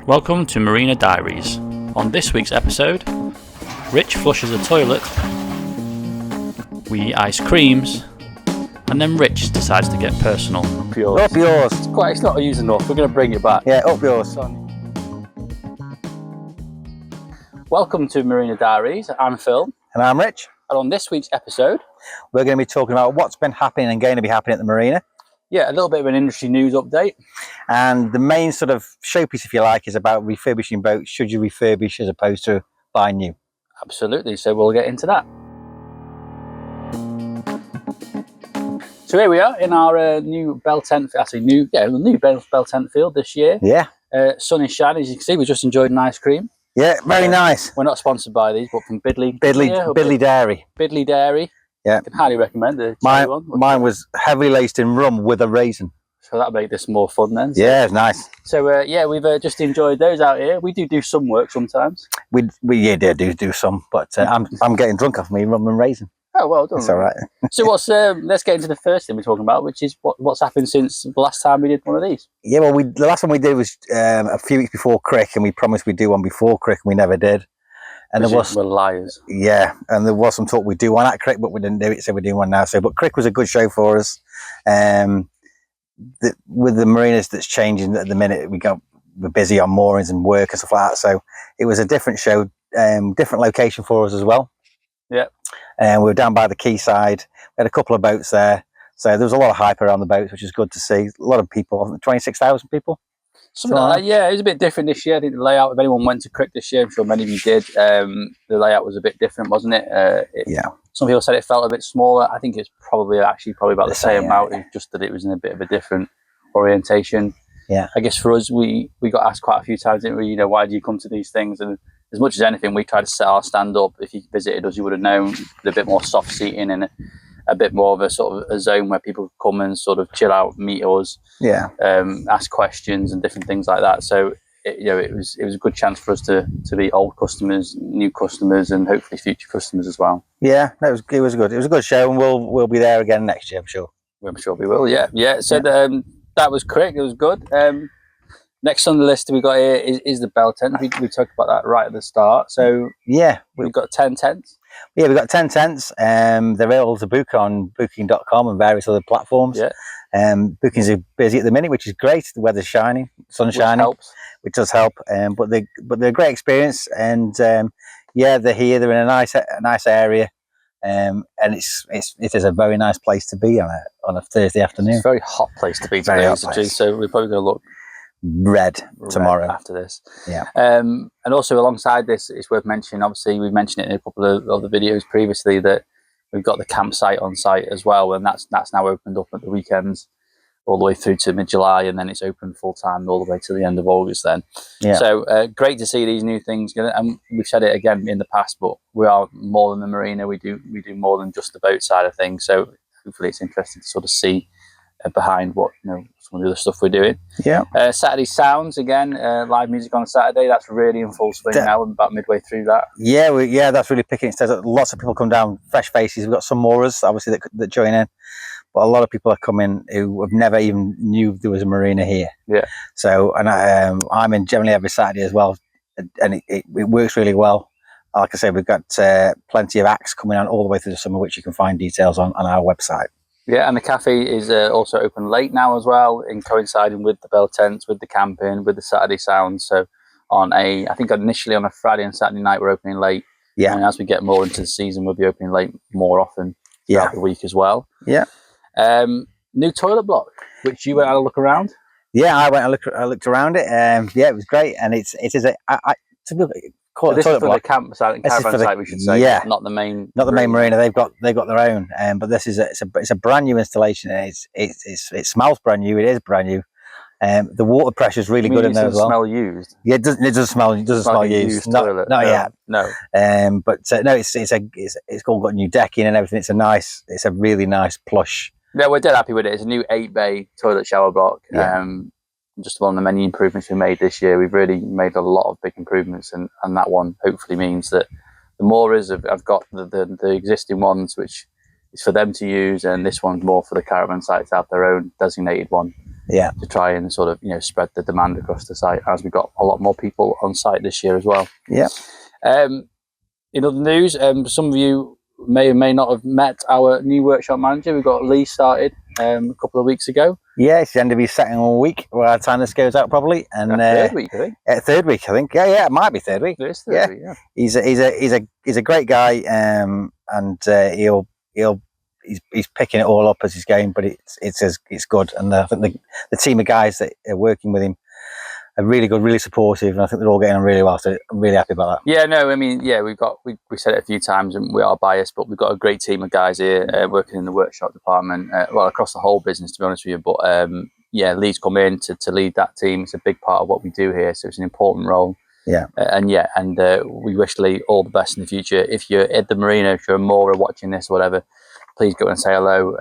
Welcome to Marina Diaries. On this week's episode, Rich flushes a toilet, we ice creams, and then Rich decides to get personal. Up yours. Up yours. It's not used enough. We're going to bring it back. Yeah, up yours. Welcome to Marina Diaries. I'm Phil. And I'm Rich. And on this week's episode, we're going to be talking about what's been happening and going to be happening at the marina. Yeah, a little bit of an industry news update. And the main sort of showpiece, if you like, is about refurbishing boats. Should you refurbish as opposed to buy new? Absolutely. So we'll get into that. So here we are in our new bell tent, new bell tent field this year. Yeah. Sun is shining, as you can see. We just enjoyed an ice cream. Yeah, very nice. We're not sponsored by these, but from Bidley Dairy. Bidley Dairy. Yeah. I can highly recommend the one. Mine was heavily laced in rum with a raisin. So that'll make this more fun then. So. Yeah, it's nice. So yeah, we've just enjoyed those out here. We do some work sometimes. We do some, but I'm getting drunk off me rum and raisin. Oh, well done. It's all right. So let's get into the first thing we're talking about, which is what's happened since the last time we did one of these. Yeah, well, the last one we did was a few weeks before Crick, and we promised we'd do one before Crick, and we never did. And we're liars. Yeah, and there was some talk we'd do one at Crick, but we didn't do it, so we're doing one now. But Crick was a good show for us. With the marinas that's changing at the minute, we're busy on moorings and work and stuff like that. So it was a different show, different location for us as well. Yeah. And we were down by the quayside. We had a couple of boats there. So there was a lot of hype around the boats, which is good to see. A lot of people, 26,000 people. Something like that. Yeah, it was a bit different this year. I think the layout, if anyone went to Crick this year, I'm sure many of you did, the layout was a bit different, wasn't it? Yeah. Some people said it felt a bit smaller. I think it's probably about the same amount, just that it was in a bit of a different orientation. Yeah. I guess for us, we got asked quite a few times, didn't we? Why do you come to these things? And as much as anything, we tried to set our stand up. If you visited us, you would have known a bit more soft seating and a bit more of a sort of a zone where people come and sort of chill out, meet us, ask questions and different things like that. So it was a good chance for us to be old customers, new customers, and hopefully future customers as well. Yeah, it was good. It was a good show, and we'll be there again next year, I'm sure. I'm sure we will. Yeah. So that was Crick. It was good. Next on the list we got here is the bell tent. We talked about that right at the start. So yeah, we've got 10 tents. Yeah, we've got 10 tents. They're available to book on booking.com and various other platforms. Yeah. Bookings are busy at the minute, which is great. The weather's shining, sun's shining, which does help. But they're a great experience. And yeah, they're here. They're in a nice area. And it is a very nice place to be on a Thursday afternoon. It's a very hot place to be today, so we're probably going to look red tomorrow after this. Yeah. And also alongside this, it's worth mentioning, obviously we've mentioned it in a couple of the videos previously, that we've got the campsite on site as well, and that's now opened up at the weekends all the way through to mid-July, and then it's open full-time all the way to the end of August then. Yeah. So great to see these new things, and we've said it again in the past, but we are more than the marina. We do more than just the boat side of things, so hopefully it's interesting to sort of see behind what some of the other stuff we're doing. Yeah. Saturday Sounds again, live music on Saturday. That's really in full swing now. We're about midway through that. Yeah, that's really picking its steps. Lots of people come down, fresh faces. We've got some moorers obviously that join in, but a lot of people are coming who have never even knew there was a marina here. Yeah. So and I'm in generally every Saturday as well, and it works really well. Like I said, we've got plenty of acts coming on all the way through the summer, which you can find details on our website. Yeah, and the cafe is also open late now as well, in coinciding with the bell tents, with the camping, with the Saturday Sounds. So I think initially on a Friday and Saturday night we're opening late. Yeah. And as we get more into the season, we'll be opening late more often throughout the week as well. Yeah. New toilet block, which you went and had a look around. Yeah, I looked around it. Yeah, it was great, and it is this is for the campsite and caravan site, we should say. Yeah, not the main marina. They've got their own. But this is it's a brand new installation. It smells brand new. It is brand new. The water pressure is really good in there as well. Smell used? Yeah, it doesn't smell used. Toilet. Not yet. No. But no, it's all got new decking and everything. It's a really nice plush. Yeah, we're dead happy with it. It's a new 8-bay toilet shower block. Yeah. Just one of the many improvements we made this year. We've really made a lot of big improvements, and that one hopefully means that the moorers have got the existing ones, which is for them to use, and this one's more for the caravan sites to have their own designated one. to try and sort of spread the demand across the site, as we got a lot more people on site this year as well. Yeah. In other news, some of you may or may not have met our new workshop manager. We got Lee started a couple of weeks ago. Yeah, it's the end of his second week by the time this goes out, probably. And third week, I think. Third week, I think. Yeah, it might be third week. It is third week, yeah. He's a great guy, and he's picking it all up as he's going, but it's good. And I think the team of guys that are working with him are really good, really supportive, and I think they're all getting on really well. So I'm really happy about that. Yeah, no, I mean, yeah, we said it a few times, and we are biased, but we've got a great team of guys here working in the workshop department, well, across the whole business, to be honest with you. But yeah, Lee's come in to lead that team. It's a big part of what we do here, so it's an important role. Yeah, and we wish Lee all the best in the future. If you're at the marina, if you're a moorer watching this or whatever, please go and say hello.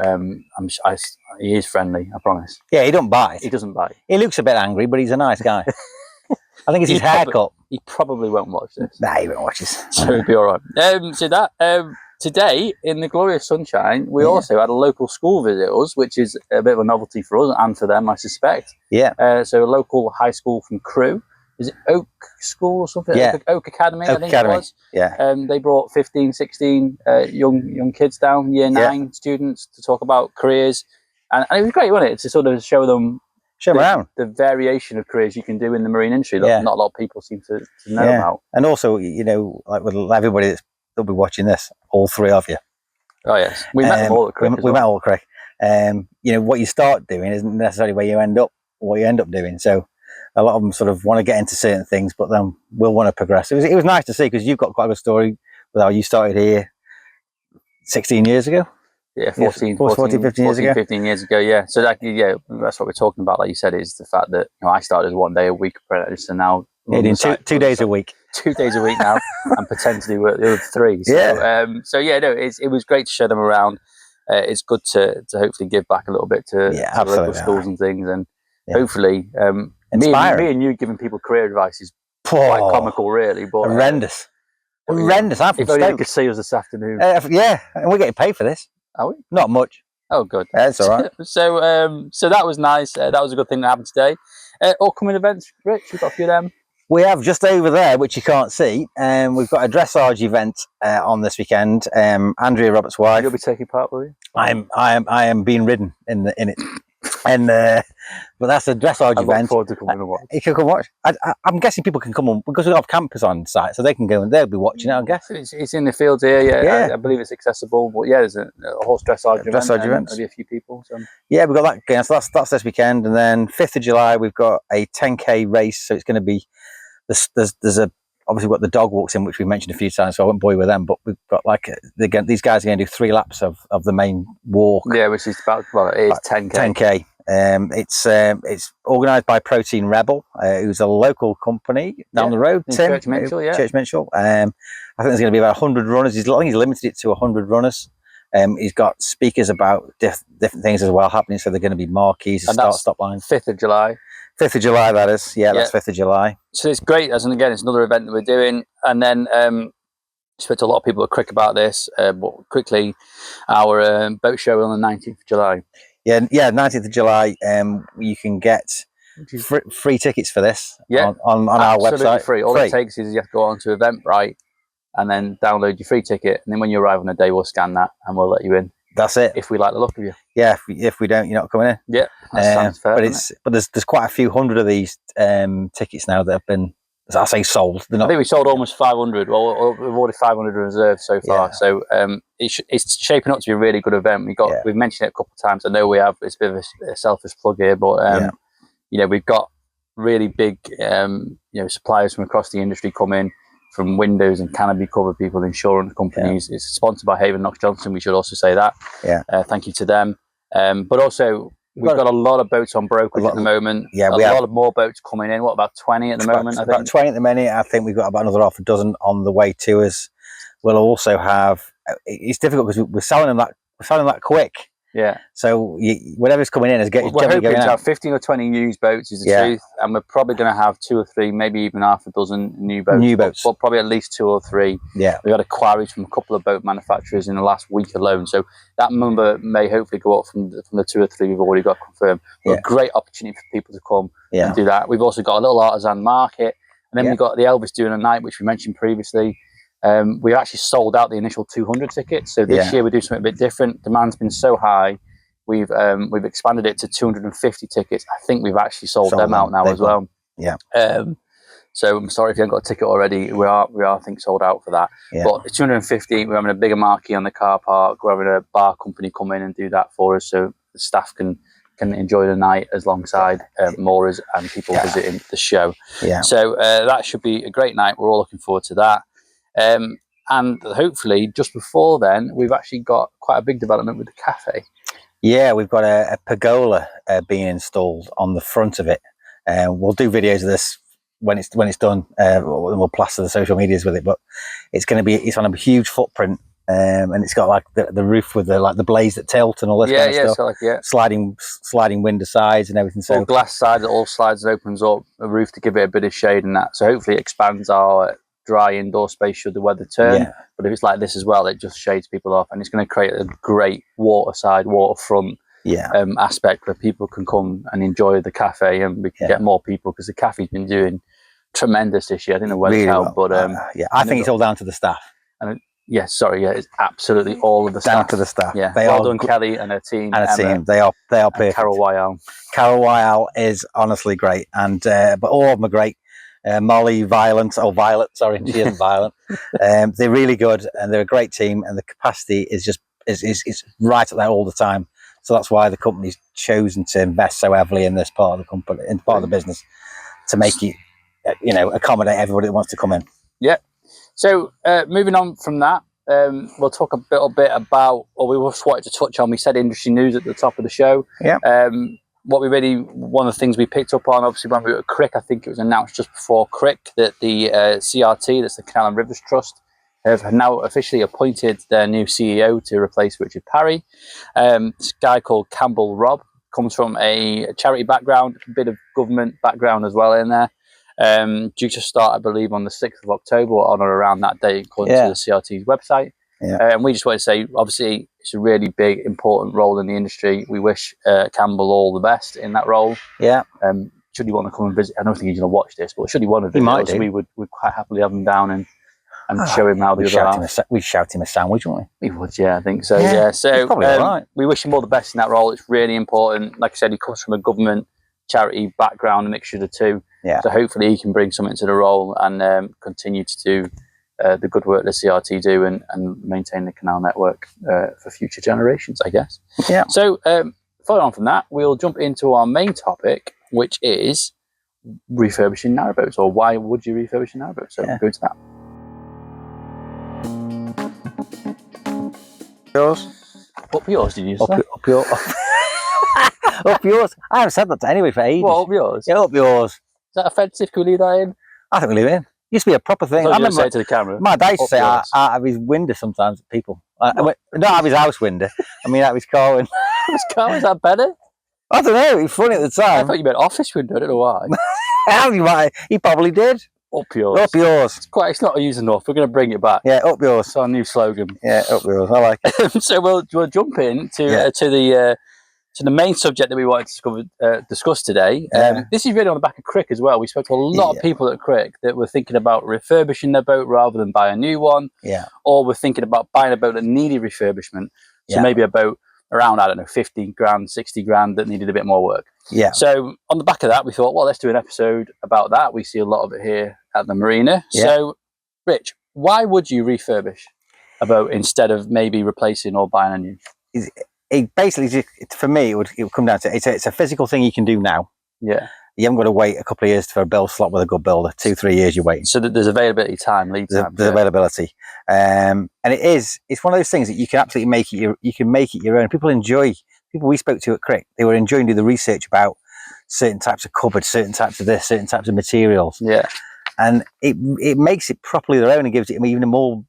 He is friendly, I promise. Yeah, he don't bite. He doesn't bite. He looks a bit angry, but he's a nice guy. I think it's his haircut. He probably won't watch this. Nah, he won't watch this. So he'll be all right. So that today, in the glorious sunshine, we also had a local school visit us, which is a bit of a novelty for us and for them, I suspect. Yeah. So a local high school from Crewe. Is it Oak School or something? Yeah. Oak Academy, I think it was. Yeah. They brought 15, 16 young kids down, year 9 students, to talk about careers. And it was great, wasn't it? To sort of show them around the variation of careers you can do in the marine industry that not a lot of people seem to know about. And also, like with everybody that'll be watching this, all 3 of you. Oh, yes. We met them all at Crick. We met all at Crick. What you start doing isn't necessarily where you end up, what you end up doing. So a lot of them sort of want to get into certain things, but then will want to progress. It was nice to see, because you've got quite a good story with how you started here 16 years ago. Yeah, 15 years ago, yeah. So that's what we're talking about, like you said, is the fact that I started as 1 day a week apprentice, and now doing 2 days a week. 2 days a week now, and potentially work the other 3. So, it was great to show them around. It's good to hopefully give back a little bit to local schools and things, and hopefully me and you giving people career advice is quite comical, really. But horrendous. I'm if only you could see us this afternoon. Yeah, and we're getting paid for this. Are we? Not much. Oh, good. That's all right. So that was nice. That was a good thing that happened today. Upcoming events, Rich, we've got a few of them. We have just over there, which you can't see. We've got a dressage event on this weekend. Andrea Roberts' wife. You'll be taking part, will you? I am being ridden in it. And but that's a dressage event. I look forward to coming and watch. You can come watch. I'm guessing people can come on, because we have campers on site, so they can go and they'll be watching it, I guess. It's in the fields here, yeah. I believe it's accessible, but yeah, there's a horse dressage event. Maybe a few people. So. Yeah, we've got that again. So that's this weekend, and then 5th of July we've got a 10k race. So it's going to be there's a obviously we've got the dog walks in, which we mentioned a few times, so I won't bore you with them, but we've got these guys are going to do 3 laps of the main walk. Yeah, which is about, it is 10k. It's organised by Protein Rebel, who's a local company down the road. Tim, Church Mitchell, Church Mitchell. I think there's going to be about 100 runners. I think he's limited it to 100 runners. He's got speakers about different things as well happening, so they're going to be marquees, stop lines. 5th of July. 5th of July, that is. Yeah, that's 5th of July. So it's great, and again, it's another event that we're doing. And then I spoke to a lot of people at Crick about this, but quickly, our boat show on the 19th of July. Yeah, 19th of July, you can get free tickets for this on our website. Free. All it takes is you have to go on to Eventbrite and then download your free ticket, and then when you arrive on the day, we'll scan that and we'll let you in. That's it. If we like the look of you. Yeah, if we don't, you're not coming in. Yeah, that sounds fair. But there's quite a few hundred of these tickets now that have been, as I say, sold. I think we sold almost 500. Well, we've already 500 reserved so far. Yeah. So it's shaping up to be a really good event. We've mentioned it a couple of times. I know we have. It's a bit of a selfish plug here, but we've got really big suppliers from across the industry come in, from windows and canopy cover people, insurance companies. It's sponsored by Haven Knox Johnson. We should also say that. Yeah. Thank you to them. But also, we've got a lot of boats on brokerage at the moment. Yeah, we have a lot of more boats coming in. What, about 20 at the moment? About 20 at the minute. I think we've got about another half a dozen on the way to us. We'll also have. It's difficult because we're selling them that quick. Yeah. So whatever's coming in is we're hoping going to out. have 15 or 20 used boats is the truth, and we're probably going to have 2 or 3, maybe even half a dozen new boats. But probably at least 2 or 3. Yeah. We got inquiries from a couple of boat manufacturers in the last week alone, so that number may hopefully go up from the 2 or 3 we've already got confirmed. A great opportunity for people to come and do that. We've also got a little artisan market, and then we've got the Elvis doing a night, which we mentioned previously. We actually sold out the initial 200 tickets, so this year we're doing something a bit different. Demand's been so high, we've expanded it to 250 tickets. I think we've actually sold them out now as well. Yeah. So I'm sorry if you haven't got a ticket already. We are I think sold out for that. But it's 250. We're having a bigger marquee on the car park. We're having a bar company come in and do that for us, so the staff can enjoy the night alongside moorers and people visiting the show. Yeah. So that should be a great night. We're all looking forward to that. And hopefully just before then, we've actually got quite a big development with the cafe. Yeah, we've got a pergola being installed on the front of it. We'll do videos of this when it's done. We'll plaster the social medias with it, but it's on a huge footprint, and it's got like the roof with the blades that tilt and all this kind of stuff. So sliding window sides and everything. So glass side that all slides and opens up, a roof to give it a bit of shade and that. So hopefully it expands our dry indoor space should the weather turn. But if it's like this as well, it just shades people off, and it's going to create a great waterfront aspect where people can come and enjoy the cafe, and we can get more people, because the cafe's been doing tremendous this year. I think the weather's out, but I think it's all down to the staff. And it's absolutely all of the staff. Down to the staff. Yeah, well done, Kelly and her team. They are perfect. Carol Wyall. Carol Wyall is honestly great, and but all of them are great. Molly, Violet, sorry, she isn't violent. They're really good, and they're a great team, and the capacity is just is right up there all the time. So that's why the company's chosen to invest so heavily in this part of the company, in part of the business, to make it, accommodate everybody that wants to come in. Yeah. So moving on from that, we'll talk a little bit about, or we just wanted to touch on, we said industry news at the top of the show. Yeah. One of the things we picked up on, obviously, when we were at Crick, I think it was announced just before Crick that the CRT, that's the Canal and Rivers Trust, have now officially appointed their new CEO to replace Richard Parry. This guy called Campbell Robb comes from a charity background, a bit of government background as well in there. Due to start, I believe, on the 6th of October, or on or around that date, according to the CRT's website. Yeah. And we just want to say, obviously, it's a really big, important role in the industry. We wish Campbell all the best in that role. Yeah. Should he want to come and visit, I don't think he's going to watch this, but should he want to visit us, we'd quite happily have him down and show him how the other half. We'd shout him a sandwich, wouldn't we? We would, yeah, I think so. Yeah, so right. We wish him all the best in that role. It's really important. Like I said, he comes from a government charity background, a mixture of the two. Yeah. So hopefully he can bring something to the role and continue to do the good work the CRT do and maintain the canal network for future generations, I guess. Yeah. So following on from that, we'll jump into our main topic, which is refurbishing narrowboats, or why would you refurbish a narrowboat? So we'll go into that. Yours? Up yours, did you say? Up yours. Up yours. I haven't said that to anybody for ages. What, up yours? Yeah, up yours. Is that offensive? Can we leave that in? I think we leave it in. It used to be a proper thing. I remember say it to the camera. My dad used to say out of his window sometimes at people. Not out of his house window. I mean out of his car window. His car, is that better? I don't know. It was funny at the time. I thought you meant office window. I don't know why. He probably did. Up yours. Up yours. It's not used enough. We're going to bring it back. Yeah, up yours. It's our new slogan. Yeah, up yours. I like it. So we'll jump in to the main subject that we wanted to discuss today. This is really on the back of Crick as well. We spoke to a lot of people at Crick that were thinking about refurbishing their boat rather than buy a new one. Yeah. Or were thinking about buying a boat that needed refurbishment. So maybe a boat around, I don't know, 50 grand, 60 grand that needed a bit more work. Yeah. So on the back of that, we thought, well, let's do an episode about that. We see a lot of it here at the marina. Yeah. So, Rich, why would you refurbish a boat instead of maybe replacing or buying a new? It basically, for me, it would come down to it's a physical thing you can do now. Yeah. You haven't got to wait a couple of years for a build slot with a good builder. 2-3 years you're waiting. So there's availability time, lead time. There's availability, and it's one of those things that you can absolutely make it. You can make it your own. People we spoke to at Crick, they were enjoying doing the research about certain types of cupboards, certain types of this, certain types of materials. Yeah. And it makes it properly their own and gives it even more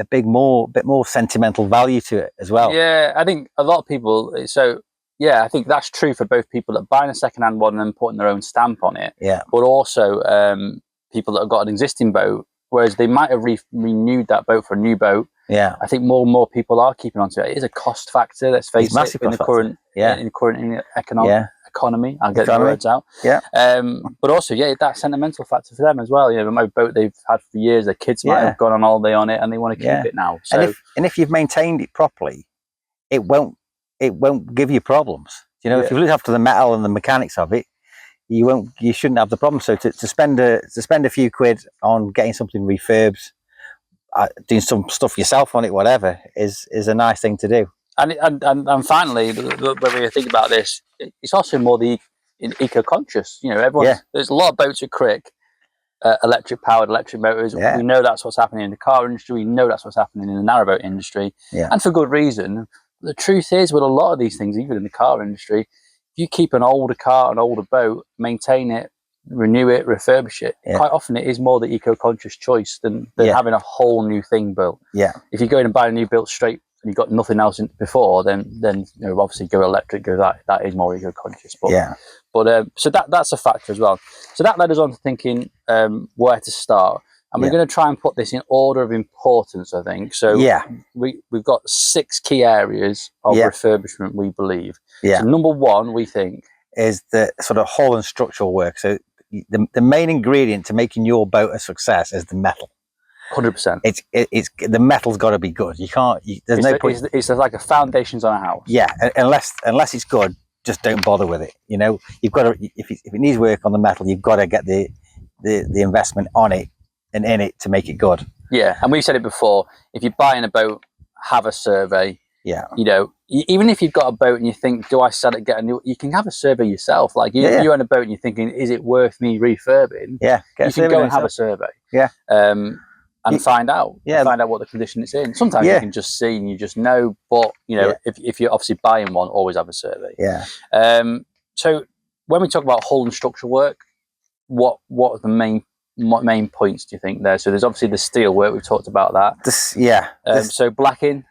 bit more sentimental value to it as well. Yeah, I think a lot of people. So yeah, I think that's true for both people that are buying a second-hand one and then putting their own stamp on it. Yeah. But also people that have got an existing boat, whereas they might have renewed that boat for a new boat. Yeah. I think more and more people are keeping on to it. It is a cost factor. Let's face it, in the current economy. I'll get the words out. Yeah. But also, yeah, that sentimental factor for them as well. You know, my boat they've had for years. Their kids might have gone on holiday on it, and they want to keep it now. So, and if you've maintained it properly, it won't give you problems. You know, if you look after the metal and the mechanics of it, you shouldn't have the problem. So to spend a few quid on getting something refurbs, doing some stuff yourself on it, whatever, is a nice thing to do. And finally, when we think about this, it's also more the eco-conscious. You know, there's a lot of boats at Crick, electric-powered electric motors. Yeah. We know that's what's happening in the car industry. We know that's what's happening in the narrowboat industry, and for good reason. The truth is, with a lot of these things, even in the car industry, if you keep an older car, an older boat, maintain it, renew it, refurbish it, quite often it is more the eco-conscious choice than having a whole new thing built. Yeah. If you go in and buy a new built straight and you've got nothing else before, then you know, obviously go electric, that is more eco-conscious. But so that's a factor as well. So that led us on to thinking where to start. And we're going to try and put this in order of importance, I think. So we've got 6 key areas of refurbishment, we believe. Yeah. So number 1, we think, is the sort of hull and structural work. So the main ingredient to making your boat a success is the metal. 100%. It's the metal's got to be good. You can't. There's no point. It's like a foundations on a house. Yeah, unless it's good, just don't bother with it. You know, you've got to. If it needs work on the metal, you've got to get the investment on it and in it to make it good. Yeah, and we've said it before. If you're buying a boat, have a survey. Yeah. You know, even if you've got a boat and you think, do I sell it, get a new? You can have a survey yourself. Like you own a boat and you're thinking, is it worth me refurbing? Yeah. You can go and have a survey. Yeah. And find out. Yeah. Find out what the condition it's in. Sometimes you can just see and you just know. But you know, if you're obviously buying one, always have a survey. Yeah. So when we talk about hull and structural work, what are the main points do you think there? So there's obviously the steel work, we've talked about that. So blacking,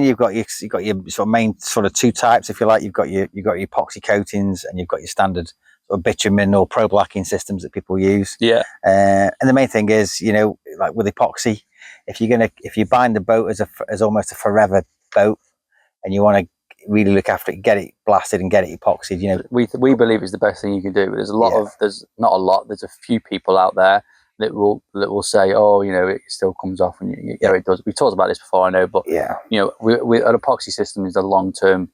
you've got your sort of main sort of 2 types, if you like. You've got your epoxy coatings and you've got your standard sort of bitumen or pro blacking systems that people use. Yeah. And the main thing is, you know, like with epoxy, if you're buying the boat as almost a forever boat and you want to really look after it, get it blasted and get it epoxied, you know, we believe is the best thing you can do. But there's a few people out there that will say, oh, you know, it still comes off, and you know it does. We've talked about this before, I know, but you know, an epoxy system is a long-term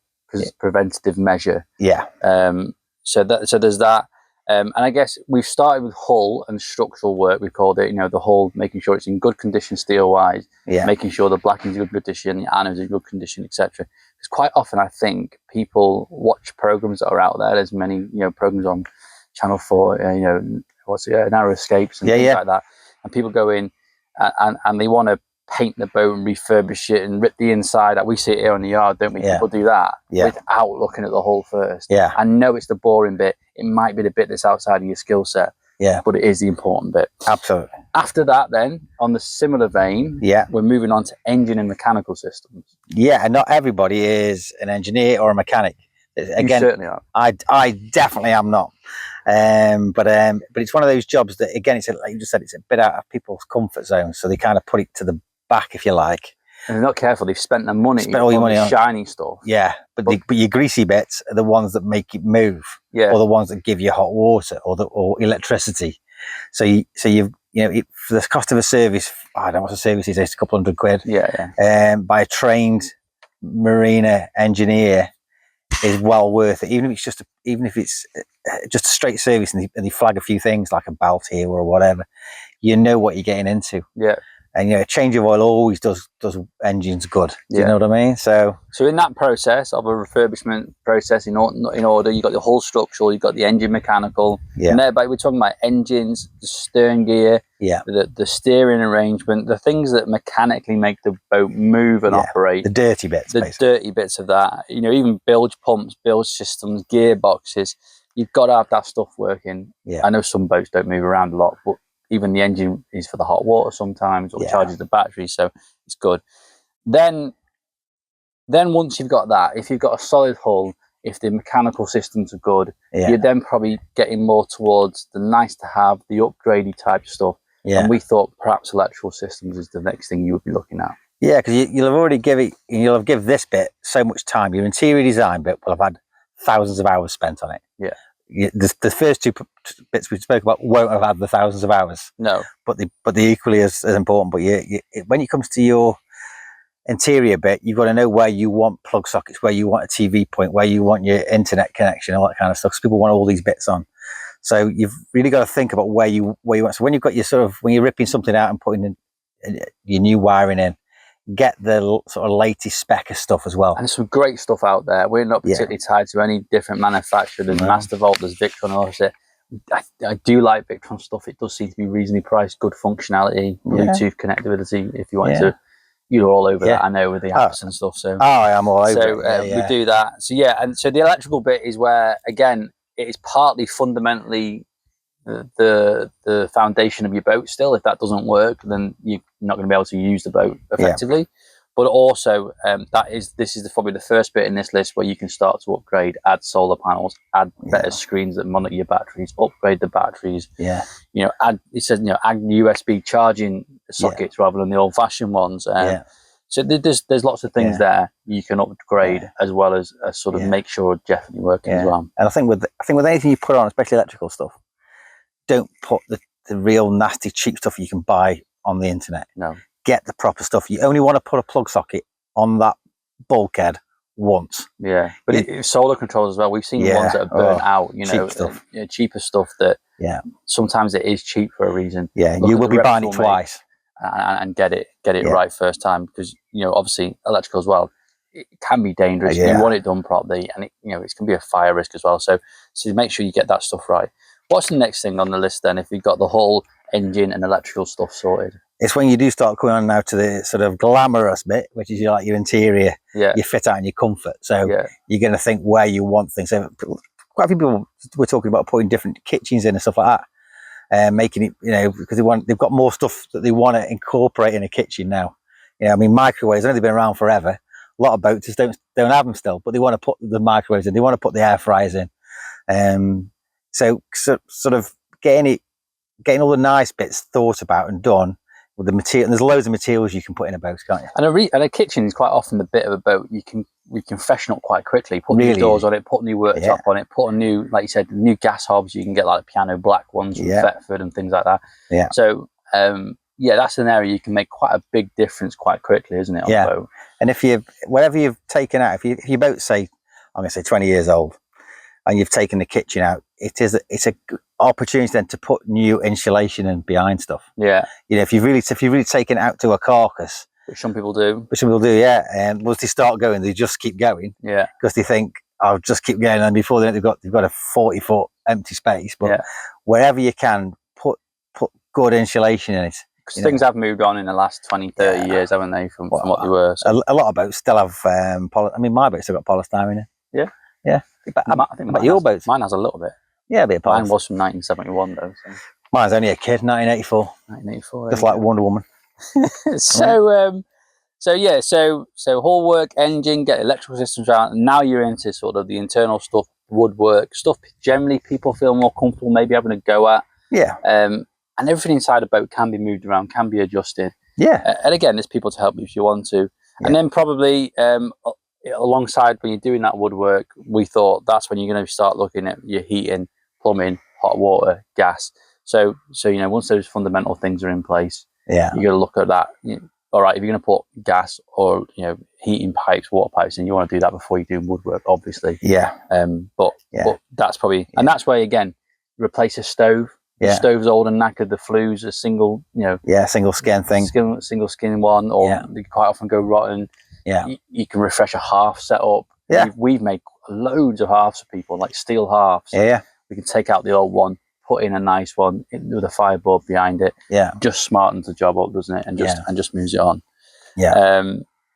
preventative measure. Yeah. So there's that. And I guess we've started with hull and structural work. We've called it, you know, the hull, making sure it's in good condition steel-wise, making sure the blacking's in good condition, the anode's in good condition, etc. Because quite often, I think people watch programs that are out there. There's many, you know, programs on Channel 4, you know, Narrow Escapes and things like that. And people go in and they want to paint the boat and refurbish it and rip the inside out. We see it here on the yard, don't we? People do that without looking at the hull first. Yeah. I know it's the boring bit. It might be the bit that's outside of your skill set. Yeah. But it is the important bit. Absolutely. After that, then, on the similar vein, we're moving on to engine and mechanical systems. Yeah, and not everybody is an engineer or a mechanic. Again, you certainly are. I definitely am not. But it's one of those jobs that, again, it's like you just said, it's a bit out of people's comfort zone. So they kind of put it to the back, if you like. And they're not careful. They've spent their money all your money on on shiny stuff. Yeah, but your greasy bits are the ones that make it move, or the ones that give you hot water or electricity. So you've for the cost of a service, I don't know what the service is. It's a couple £100. Yeah. By a trained marina engineer is well worth it. Even if it's just a straight service and they flag a few things like a belt here or whatever, you know what you're getting into. Yeah. And you know, a change of oil always does engines good. Do you know what I mean? So in that process of a refurbishment process, in order, you got the hull structural, you got the engine mechanical, and thereby we're talking about engines, the stern gear, the steering arrangement, the things that mechanically make the boat move and operate. The dirty bits, dirty bits of that. You know, even bilge pumps, bilge systems, gearboxes. You've got to have that stuff working. Yeah. I know some boats don't move around a lot, but even the engine is for the hot water sometimes, or charges the battery, so it's good. Then once you've got that, if you've got a solid hull, if the mechanical systems are good, you're then probably getting more towards the nice to have, the upgradey type stuff. And we thought perhaps electrical systems is the next thing you would be looking at. Yeah, because you'll have already you'll have given this bit so much time. Your interior design bit will have had thousands of hours spent on it. The first two bits we spoke about won't have had the thousands of hours. No, but they're equally as important. But when it comes to your interior bit, you've got to know where you want plug sockets, where you want a TV point, where you want your internet connection, all that kind of stuff. So people want all these bits on. So you've really got to think about where you want. So when you've got your when you're ripping something out and putting in your new wiring in, get the sort of latest spec of stuff as well. And there's some great stuff out there. We're not particularly tied to any different manufacturer. There's Mastervolt, there's Victron, and all that. I do like Victron stuff. It does seem to be reasonably priced, good functionality, Bluetooth connectivity if you want to. You're all over that, I know, with the apps and stuff. So I am all over it. We do that. So and so the electrical bit is where, again, it is partly fundamentally the foundation of your boat. Still, if that doesn't work, then you're not going to be able to use the boat effectively. But also, this is probably the first bit in this list where you can start to upgrade, add solar panels, add better screens that monitor your batteries, upgrade the batteries. Add USB charging sockets rather than the old-fashioned ones. So there's lots of things there you can upgrade as well as sort of make sure it's definitely working as well. And I think with anything you put on, especially electrical stuff, don't put the real nasty cheap stuff you can buy on the internet. No. Get the proper stuff. You only want to put a plug socket on that bulkhead once. But solar controls as well. We've seen ones that are burnt out. Cheap stuff. Cheaper stuff that sometimes it is cheap for a reason. You will be buying it twice and get it right first time, because obviously electrical as well, it can be dangerous. You want it done properly, and it can be a fire risk as well. So make sure you get that stuff right. What's the next thing on the list then, if you've got the whole engine and electrical stuff sorted? It's when you do start coming on now to the sort of glamorous bit, which is your interior, your fit out and your comfort. So you're going to think where you want things. So quite a few people were talking about putting different kitchens in and stuff like that, making it, because they've got more stuff that they want to incorporate in a kitchen now. I mean, microwaves, only been around forever. A lot of boats don't have them still, but they want to put the microwaves in. They want to put the air fryers in. So sort of getting all the nice bits thought about and done with the material. And there's loads of materials you can put in a boat, can't you? And a kitchen is quite often the bit of a boat we can freshen up quite quickly. Put new doors on it, put new worktop on it, put a new, like you said, new gas hobs. You can get like piano black ones from Thetford and things like that. So that's an area you can make quite a big difference quite quickly, isn't it? On a boat? And whatever you've taken out, if your boat's, say, I'm going to say 20 years old, and you've taken the kitchen out, it's a opportunity then to put new insulation in behind stuff. If you've really taken it out to a carcass, which some people do. And once they start going, they just keep going. Because they think, I'll just keep going, and before then they've got a 40-foot empty space. But wherever you can, put good insulation in it. Because things have moved on in the last 20, 30 years, haven't they, from what they were? So. A lot of boats still have my boat's still got polystyrene in it. I think your boats. Mine has a little bit. A bit of polystyrene. Mine was from 1971 though. So. Mine's only a kid, 1984. 1984. Just like Wonder Woman. So hull work, engine, get electrical systems out, and now you're into sort of the internal stuff, woodwork stuff. Generally, people feel more comfortable maybe having a go at. And everything inside a boat can be moved around, can be adjusted. And again, there's people to help you if you want to. And then probably alongside when you're doing that woodwork, we thought that's when you're going to start looking at your heating, plumbing, hot water, gas. So once those fundamental things are in place, you got to look at that. All right, if you're going to put gas or heating pipes, water pipes in, you want to do that before you do woodwork, obviously. But that's probably, and that's where again, replace a stove. The stove's old and knackered. The flue's a single, single skin thing, single skin one, or they quite often go rotten. You can refresh a half setup. We've made loads of halves for people, like steel halves. We can take out the old one, put in a nice one with a fire bulb behind it. Just smartens the job up, doesn't it? And just moves it on.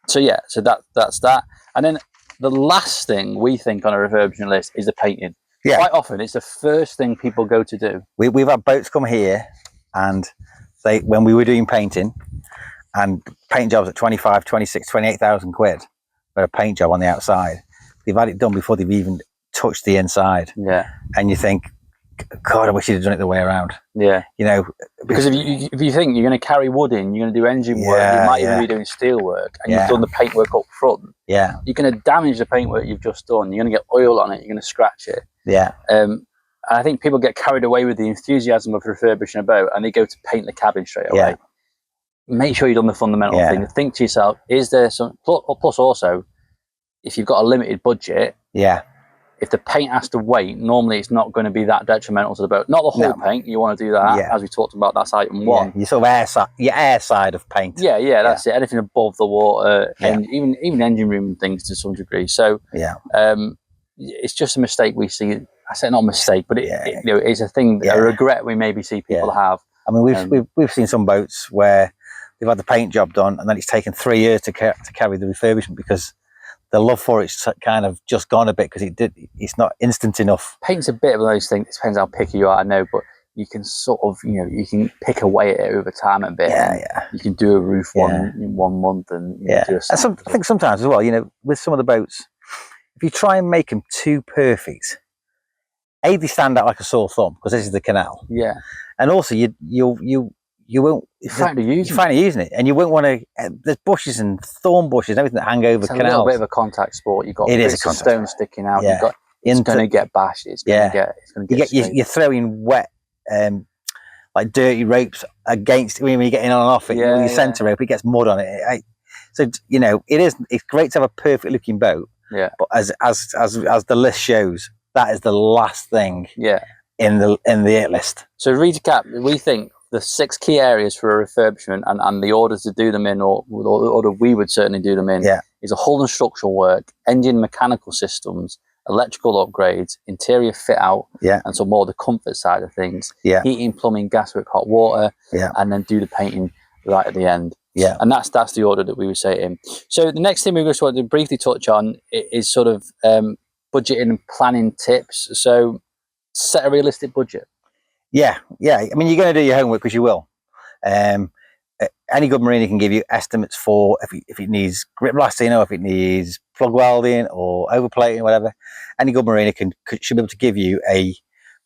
So that's that. And then the last thing we think on a refurbishment list is the painting. Quite often it's the first thing people go to do. We've had boats come here and when we were doing painting, and paint jobs at 25, 26, 28,000 quid for a paint job on the outside, they've had it done before they've even touched the inside. Yeah. And you think, God, I wish you'd have done it the way around. Yeah. You know, because if you think you're going to carry wood in, you're going to do engine work, you might even be doing steel work, and you've done the paintwork up front. Yeah. You're going to damage the paintwork you've just done. You're going to get oil on it. You're going to scratch it. Yeah. I think people get carried away with the enthusiasm of refurbishing a boat, and they go to paint the cabin straight away. Make sure you've done the fundamental thing. Think to yourself, is there some... Plus also, if you've got a limited budget, if the paint has to wait, normally it's not going to be that detrimental to the boat. Not the whole paint. You want to do that, as we talked about. That's item one. Your sort of air side of paint. Yeah, that's it. Anything above the water, and even engine room and things to some degree. So it's just a mistake we see. I say not a mistake, but it's a thing, a regret we maybe see people have. I mean, we've seen some boats where they've had the paint job done, and then it's taken 3 years to carry the refurbishment because the love for it's kind of just gone a bit because it's not instant enough. Paint's a bit of those things. It depends how picky you are, I know, but you can sort of, you can pick away at it over time a bit. You can do a roof in 1 month and do a and I think sometimes as well, with some of the boats, if you try and make them too perfect, they stand out like a sore thumb because this is the canal. Yeah. And also you won't. You're finally using it, and you won't want to. There's bushes and thorn bushes and everything that hang over canals. It's a little bit of a contact sport. You've got bits of stone sticking out. It's going to get bashed. It's going to get. You're throwing wet, like dirty ropes against when you're getting on and off it. Your centre rope, it gets mud on it. So it's great to have a perfect looking boat. Yeah. But as the list shows, that is the last thing. Yeah. In the hit list. So to recap, we think the 6 key areas for a refurbishment and the orders to do them in, or the order we would certainly do them in, is a hull and structural work, engine mechanical systems, electrical upgrades, interior fit out, and some more the comfort side of things, heating, plumbing, gaswork, hot water, and then do the painting right at the end. Yeah, and that's the order that we would say in. So the next thing we just want to briefly touch on is sort of budgeting and planning tips. So set a realistic budget. Yeah. I mean, you're going to do your homework because you will. Any good marina can give you estimates for if it needs grip blasting or if it needs plug welding or overplating, whatever. Any good marina should be able to give you a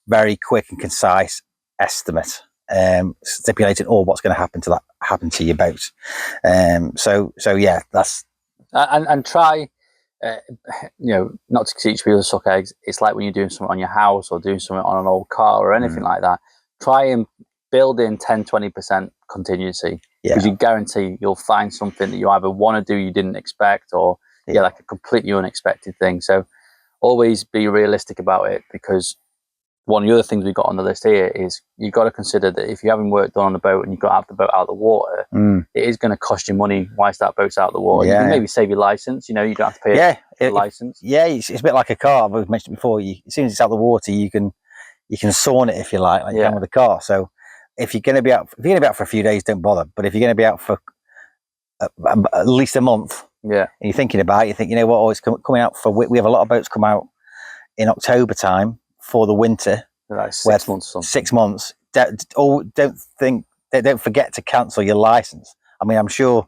very quick and concise estimate, stipulating all what's going to happen to your boat. So yeah, that's and try. Not to teach people to suck eggs. It's like when you're doing something on your house or doing something on an old car or anything like that. Try and build in 10-20% contingency, because you guarantee you'll find something that you either want to do you didn't expect, or like a completely unexpected thing. So always be realistic about it, because one of the other things we've got on the list here is you've got to consider that if you're having work done on the boat and you've got to have the boat out of the water, it is going to cost you money whilst that boat's out of the water. You can maybe save your license, you don't have to pay a license. It's a bit like a car. We've mentioned before, as soon as it's out of the water, you can sawn it if you like you can with a car. So if you're going to be out for a few days, don't bother. But if you're going to be out for at least a month, and you're thinking about it, you think, you know what, it's coming out for, we have a lot of boats come out in October time for the winter, like 6 months or something. 6 months. Don't forget to cancel your license. I mean, I'm sure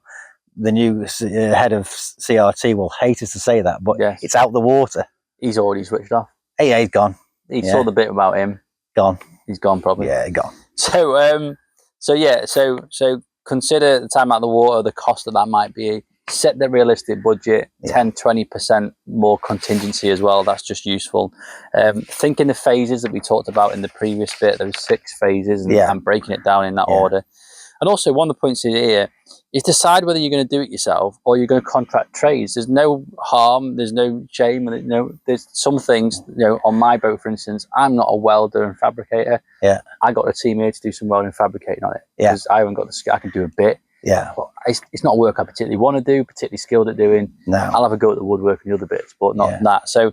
the new head of CRT will hate us to say that, but it's out the water. He's already switched off. Yeah, he's gone. He saw the bit about him. Gone. He's gone probably. Yeah, gone. So so consider the time out of the water, the cost that might be. Set the realistic budget, 10-20% more contingency as well. That's just useful. Think in the phases that we talked about in the previous bit. There was 6 phases, and breaking it down in that order. And also, one of the points here is decide whether you're going to do it yourself or you're going to contract trades. There's no harm, there's no shame. There's some things, on my boat, for instance, I'm not a welder and fabricator. Yeah, I got a team here to do some welding and fabricating on it, because I haven't got the skill. I can do a bit. Yeah, but it's not work I particularly want to do, particularly skilled at doing. No, I'll have a go at the woodwork and the other bits, but not that. So,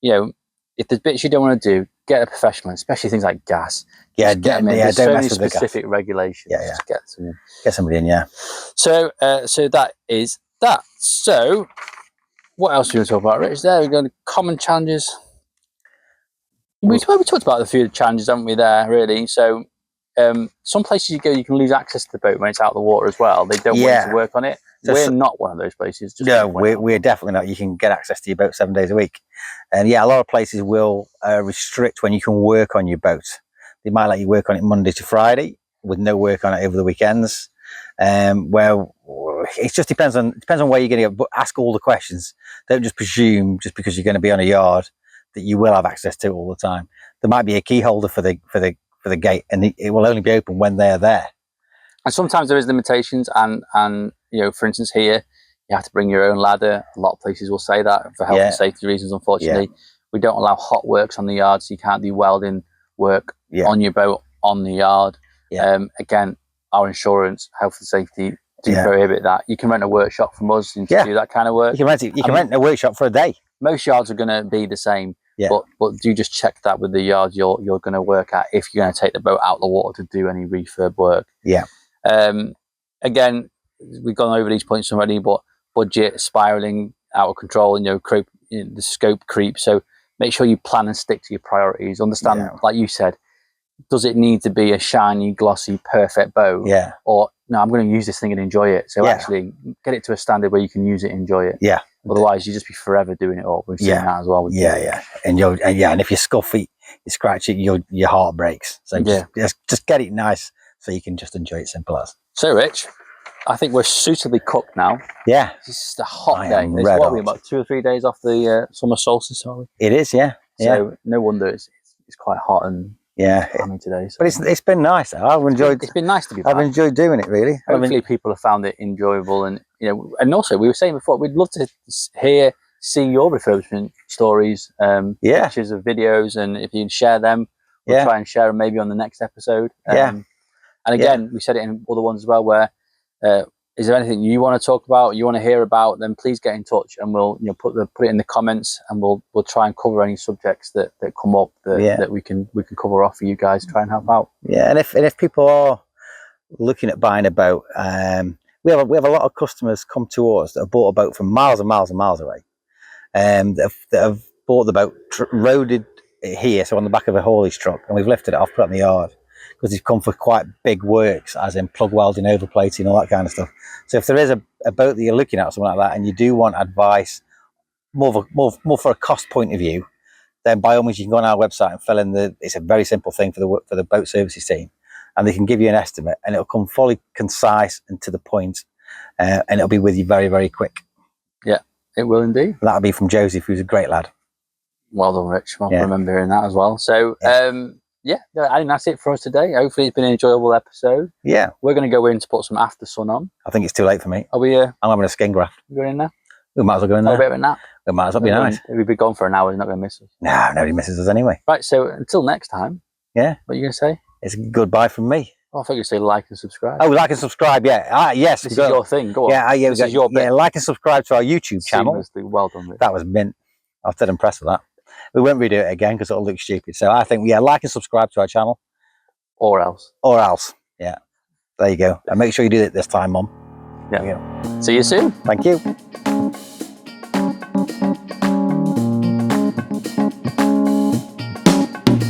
if there's bits you don't want to do, get a professional, especially things like gas. Get them in. There's so many specific regulations. Just get somebody in. Yeah. So that is that. So, what else do you want to talk about, Rich? There we go. Common challenges. We talked about a few challenges, haven't we? There, really. So, some places you go, you can lose access to the boat when it's out of the water as well. They don't want you to work on it. So we're not one of those places. Just no, we're definitely not. You can get access to your boat 7 days a week. And yeah, a lot of places will restrict when you can work on your boat. They might let you work on it Monday to Friday with no work on it over the weekends. Well, it just depends on where you're going to go. But ask all the questions. Don't just presume just because you're going to be on a yard that you will have access to it all the time. There might be a key holder for the gate, and it will only be open when they're there. And sometimes there is limitations, and you know, for instance, here you have to bring your own ladder. A lot of places will say that for health and safety reasons. Unfortunately, we don't allow hot works on the yard, so you can't do welding work on your boat on the yard. Again, our insurance, health and safety do prohibit that. You can rent a workshop from us and do that kind of work. You can rent it. You can rent a workshop for a day. Most yards are going to be the same. But do just check that with the yard you're going to work at if you're going to take the boat out of the water to do any refurb work. Again, we've gone over these points already, but budget spiraling out of control, and the scope creep. So make sure you plan and stick to your priorities. Understand, like you said, does it need to be a shiny, glossy, perfect boat? Or no, I'm going to use this thing and enjoy it. So actually get it to a standard where you can use it and enjoy it. Otherwise, you just be forever doing it all. We've seen that as well. And if you scuff it, you scratch it, your heart breaks. So just get it nice so you can just enjoy it. Simple as. So, Rich, I think we're suitably cooked now. It's just a hot day. It's what we about 2 or 3 days off the summer solstice, are we? It is, So no wonder it's quite hot and hammy today. So. But it's been nice. I've enjoyed. It's been nice to be back. I've enjoyed doing it, really. Hopefully, people have found it enjoyable, and and also we were saying before, we'd love to see your refurbishment stories, pictures of videos, and if you can share them, we'll try and share them maybe on the next episode. And again, we said it in other ones as well, where is there anything you want to talk about, you want to hear about, then please get in touch, and we'll put it in the comments, and we'll try and cover any subjects that come up that we can cover off for you guys, try and help out. And if people are looking at buying a boat, we have a lot of customers come to us that have bought a boat from miles and miles and miles away, that have bought the boat roaded here, so on the back of a haulage truck, and we've lifted it off, put it in the yard, because they've come for quite big works, as in plug welding, overplating, all that kind of stuff. So if there is a boat that you're looking at, something like that, and you do want advice, more for a cost point of view, then by all means you can go on our website and fill in it's a very simple thing for the boat services team, and they can give you an estimate, and it'll come fully concise and to the point, and it'll be with you very, very quick. It will indeed. And that'll be from Joseph, who's a great lad. Well done, Rich. I'll remember hearing that as well. So I think that's it for us today. Hopefully it's been an enjoyable episode. We're going to go in to put some after sun on. I think it's too late for me. Are we? I'm having a skin graft. Going in now? We might as well go in there. A bit of a nap. We might as well be nice. We've been gone for an hour. He's not going to miss us. No, nobody misses us anyway. Right. So until next time. What are you going to say? It's goodbye from me. Oh, I thought you'd say like and subscribe. Oh, like and subscribe. Yes. This is your thing. Go on. This is your bit. Like and subscribe to our YouTube channel. Well done, Rich. That was mint. I was dead impressed with that. We won't redo it again because it'll look stupid. So I think, like and subscribe to our channel. Or else. There you go. And make sure you do it this time, Mum. See you soon. Thank you.